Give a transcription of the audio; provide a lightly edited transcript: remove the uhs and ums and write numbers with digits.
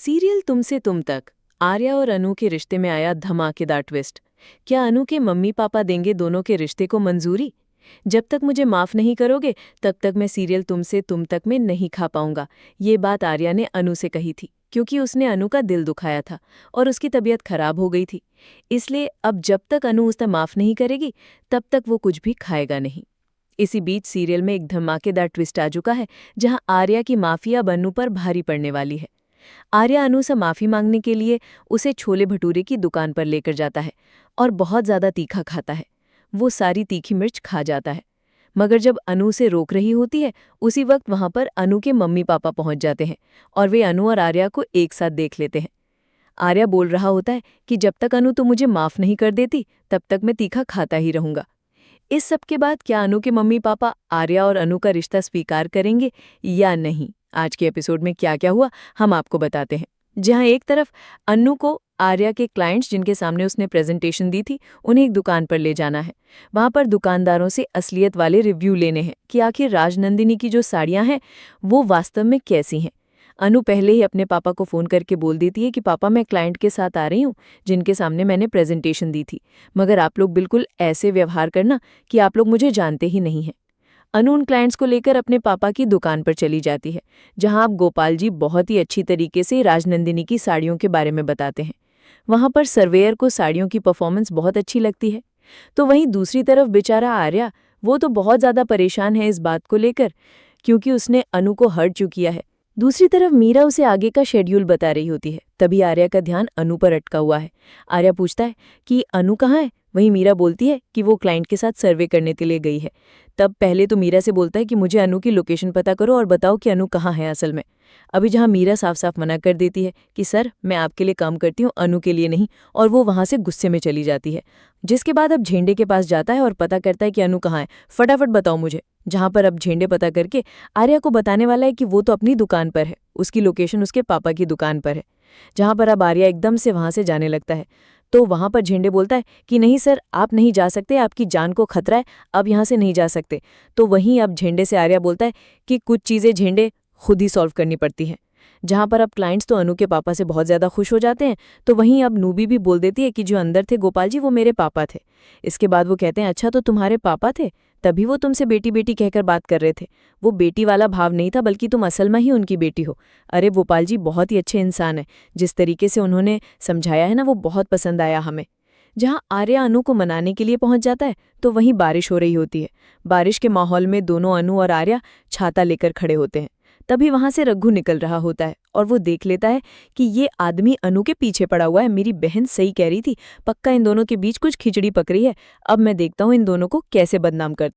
Serial तुमसे तुम तक आर्या और अनु के रिश्ते में आया धमाकेदार ट्विस्ट। क्या अनु के मम्मी पापा देंगे दोनों के रिश्ते को मंजूरी? जब तक मुझे माफ नहीं करोगे तब तक मैं सीरियल तुमसे तुम तक में नहीं खा पाऊंगा। ये बात आर्या ने अनु से कही थी क्योंकि उसने अनु का दिल दुखाया था और उसकी तबीयत खराब हो गई थी। इसलिए अब जब तक अनु उसे माफ नहीं करेगी तब तक वो कुछ भी खाएगा नहीं। इसी बीच सीरियल में एक धमाकेदार ट्विस्ट आ चुका है जहां आर्या की माफी अब अनु पर भारी पड़ने वाली है। आर्या अनु से माफी मांगने के लिए उसे छोले भटूरे की दुकान पर लेकर जाता है और बहुत ज्यादा तीखा खाता है। वो सारी तीखी मिर्च खा जाता है, मगर जब अनु उसे रोक रही होती है उसी वक्त वहां पर अनु के मम्मी पापा पहुंच जाते हैं और वे अनु और आर्या को एक साथ देख लेते हैं। आर्या बोल रहा होता है कि जब तक अनु तुम मुझे माफ नहीं कर देती तब तक मैं तीखा खाता ही रहूंगा। इस सब के बाद क्या अनु के मम्मी पापा आर्या और अनु का रिश्ता स्वीकार करेंगे या नहीं? आज के एपिसोड में क्या क्या हुआ हम आपको बताते हैं। जहां एक तरफ अनु को आर्या के क्लाइंट्स जिनके सामने उसने प्रेजेंटेशन दी थी उन्हें एक दुकान पर ले जाना है। वहां पर दुकानदारों से असलियत वाले रिव्यू लेने हैं कि आखिर राजनंदिनी की जो साड़ियां हैं वो वास्तव में कैसी हैं। अनु पहले ही अपने पापा को फ़ोन करके बोल देती है कि पापा मैं क्लाइंट के साथ आ रही हूँ जिनके सामने मैंने प्रेजेंटेशन दी थी, मगर आप लोग बिल्कुल ऐसे व्यवहार करना कि आप लोग मुझे जानते ही नहीं हैं। अनु उन क्लाइंट्स को लेकर अपने पापा की दुकान पर चली जाती है जहां आप गोपाल जी बहुत ही अच्छी तरीके से राजनंदिनी की साड़ियों के बारे में बताते हैं। वहां पर सर्वेयर को साड़ियों की परफॉर्मेंस बहुत अच्छी लगती है। तो वहीं दूसरी तरफ बेचारा आर्या, वो तो बहुत ज़्यादा परेशान है इस बात को लेकर क्योंकि उसने अनु को हर्ट चुकी है। दूसरी तरफ मीरा उसे आगे का शेड्यूल बता रही होती है। तभी आर्या का ध्यान अनु पर अटका हुआ है। आर्या पूछता है कि अनु कहाँ है? वहीं मीरा बोलती है कि वो क्लाइंट के साथ सर्वे करने के लिए गई है। तब पहले तो मीरा से बोलता है कि मुझे अनु की लोकेशन पता करो और बताओ कि अनु कहाँ है असल में। अभी जहाँ मीरा साफ साफ मना कर देती है कि सर मैं आपके लिए काम करती हूँ, अनु के लिए नहीं, और वो वहाँ से गुस्से में चली जाती है। जिसके बाद अब झेंडे के पास जाता है और पता करता है कि अनु कहाँ है, फटाफट बताओ मुझे। जहाँ पर अब झेंडे पता करके आर्या को बताने वाला है कि वो तो अपनी दुकान पर है, उसकी लोकेशन उसके पापा की दुकान पर है। जहाँ पर अब आर्या एकदम से वहाँ से जाने लगता है तो वहां पर झेंडे बोलता है कि नहीं सर आप नहीं जा सकते, आपकी जान को खतरा है, अब यहाँ से नहीं जा सकते। तो वहीं अब झेंडे से आर्या बोलता है कि कुछ चीज़ें झेंडे खुद ही सॉल्व करनी पड़ती हैं। जहाँ पर अब क्लाइंट्स तो अनु के पापा से बहुत ज़्यादा खुश हो जाते हैं तो वहीं अब नूबी भी बोल देती है कि जो अंदर थे गोपाल जी वो मेरे पापा थे। इसके बाद वो कहते हैं अच्छा तो तुम्हारे पापा थे, तभी वो तुमसे बेटी बेटी कहकर बात कर रहे थे। वो बेटी वाला भाव नहीं था बल्कि तुम असल में ही उनकी बेटी हो। अरे गोपाल जी बहुत ही अच्छे इंसान है, जिस तरीके से उन्होंने समझाया है ना वो बहुत पसंद आया हमें। जहाँ आर्या अनु को मनाने के लिए पहुंच जाता है तो वहीं बारिश हो रही होती है। बारिश के माहौल में दोनों अनु और आर्या छाता लेकर खड़े होते हैं। तभी वहां से रघु निकल रहा होता है और वो देख लेता है कि ये आदमी अनु के पीछे पड़ा हुआ है। मेरी बहन सही कह रही थी, पक्का इन दोनों के बीच कुछ खिचड़ी पक रही है। अब मैं देखता हूँ इन दोनों को कैसे बदनाम कर